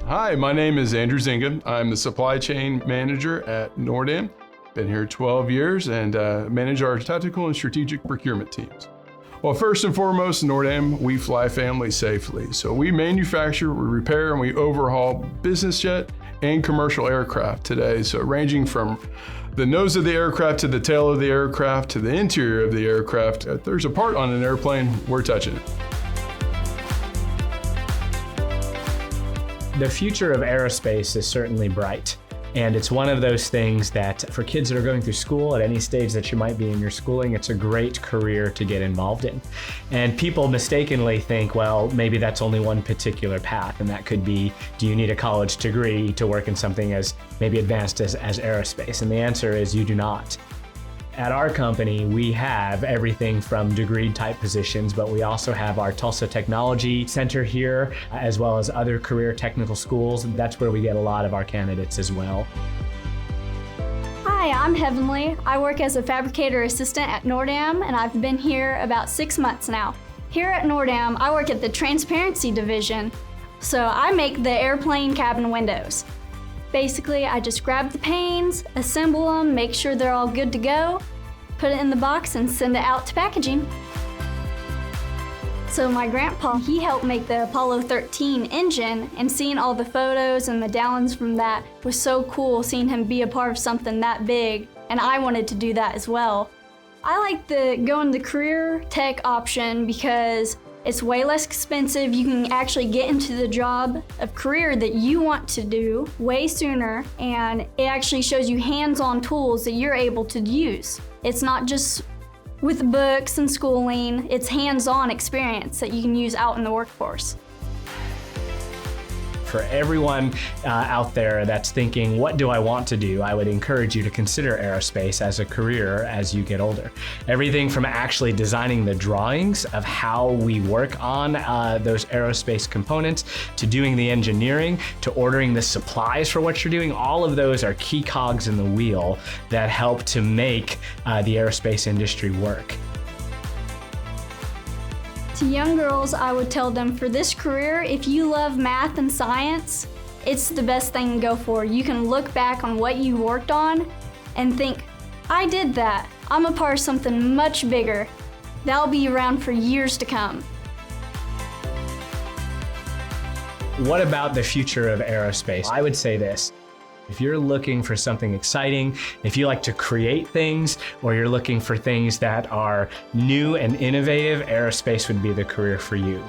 Hi, my name is Andrew Zinga. I'm the supply chain manager at Nordam. Been here 12 years and manage our tactical and strategic procurement teams. Well, first and foremost, Nordam, we fly families safely. So we manufacture, we repair, and we overhaul business jet and commercial aircraft today. So ranging from the nose of the aircraft to the tail of the aircraft to the interior of the aircraft. If there's a part on an airplane, we're touching it. The future of aerospace is certainly bright. And it's one of those things that for kids that are going through school at any stage that you might be in your schooling, it's a great career to get involved in. And people mistakenly think, well, maybe that's only one particular path. And that could be, do you need a college degree to work in something as maybe advanced as aerospace? And the answer is you do not. At our company, we have everything from degree type positions, but we also have our Tulsa Technology Center here, as well as other career technical schools. And that's where we get a lot of our candidates as well. Hi, I'm Heavenly. I work as a fabricator assistant at Nordam, and I've been here about 6 months now. Here at Nordam, I work at the transparency division, so I make the airplane cabin windows. Basically, I just grab the panes, assemble them, make sure they're all good to go, put it in the box and send it out to packaging. So my grandpa, he helped make the Apollo 13 engine, and seeing all the photos and medallions from that was so cool, seeing him be a part of something that big, and I wanted to do that as well. I like going the CareerTech option because it's way less expensive. You can actually get into the job of career that you want to do way sooner, and it actually shows you hands-on tools that you're able to use. It's not just with books and schooling, it's hands-on experience that you can use out in the workforce. For everyone out there that's thinking, what do I want to do? I would encourage you to consider aerospace as a career as you get older. Everything from actually designing the drawings of how we work on those aerospace components, to doing the engineering, to ordering the supplies for what you're doing. All of those are key cogs in the wheel that help to make the aerospace industry work. To young girls, I would tell them for this career, if you love math and science, it's the best thing to go for. You can look back on what you worked on and think, I did that. I'm a part of something much bigger. That'll be around for years to come. What about the future of aerospace? I would say this. If you're looking for something exciting, if you like to create things, or you're looking for things that are new and innovative, aerospace would be the career for you.